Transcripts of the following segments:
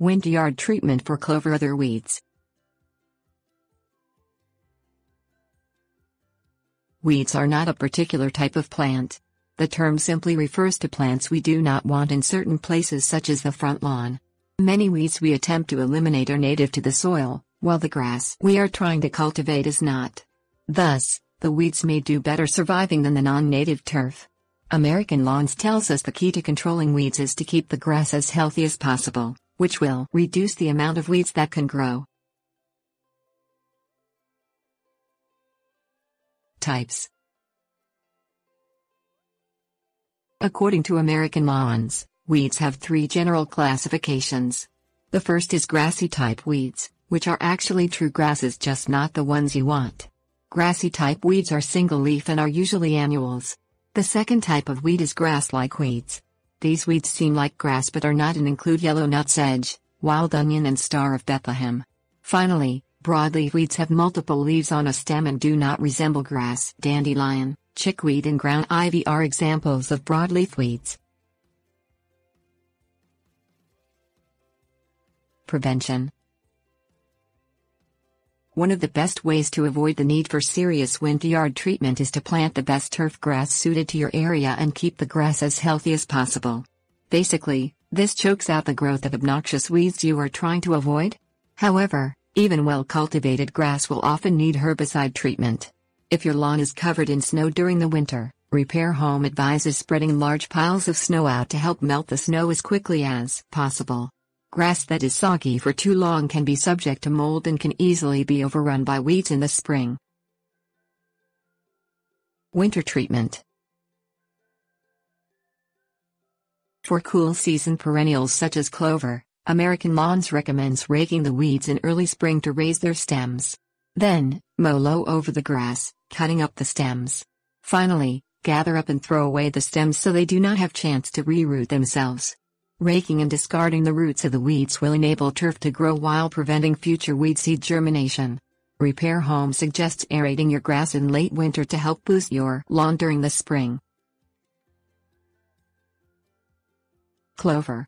Winter yard treatment for clover other weeds. Weeds are not a particular type of plant. The term simply refers to plants we do not want in certain places such as the front lawn. Many weeds we attempt to eliminate are native to the soil, while the grass we are trying to cultivate is not. Thus, the weeds may do better surviving than the non-native turf. American Lawns tells us the key to controlling weeds is to keep the grass as healthy as possible, which will reduce the amount of weeds that can grow. Types. According to American Lawns, weeds have three general classifications. The first is grassy type weeds, which are actually true grasses, just not the ones you want. Grassy type weeds are single leaf and are usually annuals. The second type of weed is grass-like weeds. These weeds seem like grass but are not and include yellow nutsedge, wild onion and Star of Bethlehem. Finally, broadleaf weeds have multiple leaves on a stem and do not resemble grass. Dandelion, chickweed and ground ivy are examples of broadleaf weeds. Prevention. One of the best ways to avoid the need for serious winter yard treatment is to plant the best turf grass suited to your area and keep the grass as healthy as possible. Basically, this chokes out the growth of obnoxious weeds you are trying to avoid. However, even well-cultivated grass will often need herbicide treatment. If your lawn is covered in snow during the winter, Repair Home advises spreading large piles of snow out to help melt the snow as quickly as possible. Grass that is soggy for too long can be subject to mold and can easily be overrun by weeds in the spring. Winter treatment. For cool season perennials such as clover, American Lawns recommends raking the weeds in early spring to raise their stems. Then, mow low over the grass, cutting up the stems. Finally, gather up and throw away the stems so they do not have chance to reroot themselves. Raking and discarding the roots of the weeds will enable turf to grow while preventing future weed seed germination. Repair Home suggests aerating your grass in late winter to help boost your lawn during the spring. Clover.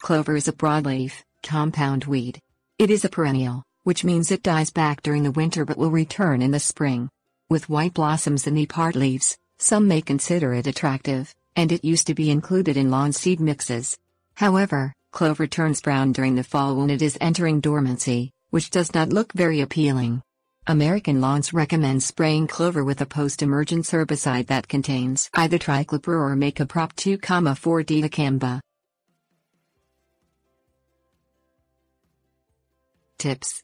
Clover is a broadleaf, compound weed. It is a perennial, which means it dies back during the winter but will return in the spring. With white blossoms and part leaves, some may consider it attractive, and it used to be included in lawn seed mixes. However, clover turns brown during the fall when it is entering dormancy, which does not look very appealing. American Lawns recommends spraying clover with a post-emergence herbicide that contains either triclopyr or Macaprop 2,4 dicamba. Tips.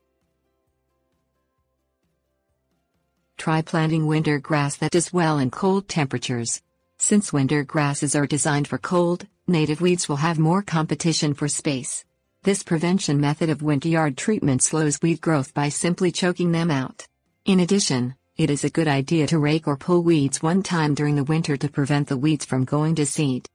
Try planting winter grass that does well in cold temperatures. Since winter grasses are designed for cold, native weeds will have more competition for space. This prevention method of winter yard treatment slows weed growth by simply choking them out. In addition, it is a good idea to rake or pull weeds one time during the winter to prevent the weeds from going to seed.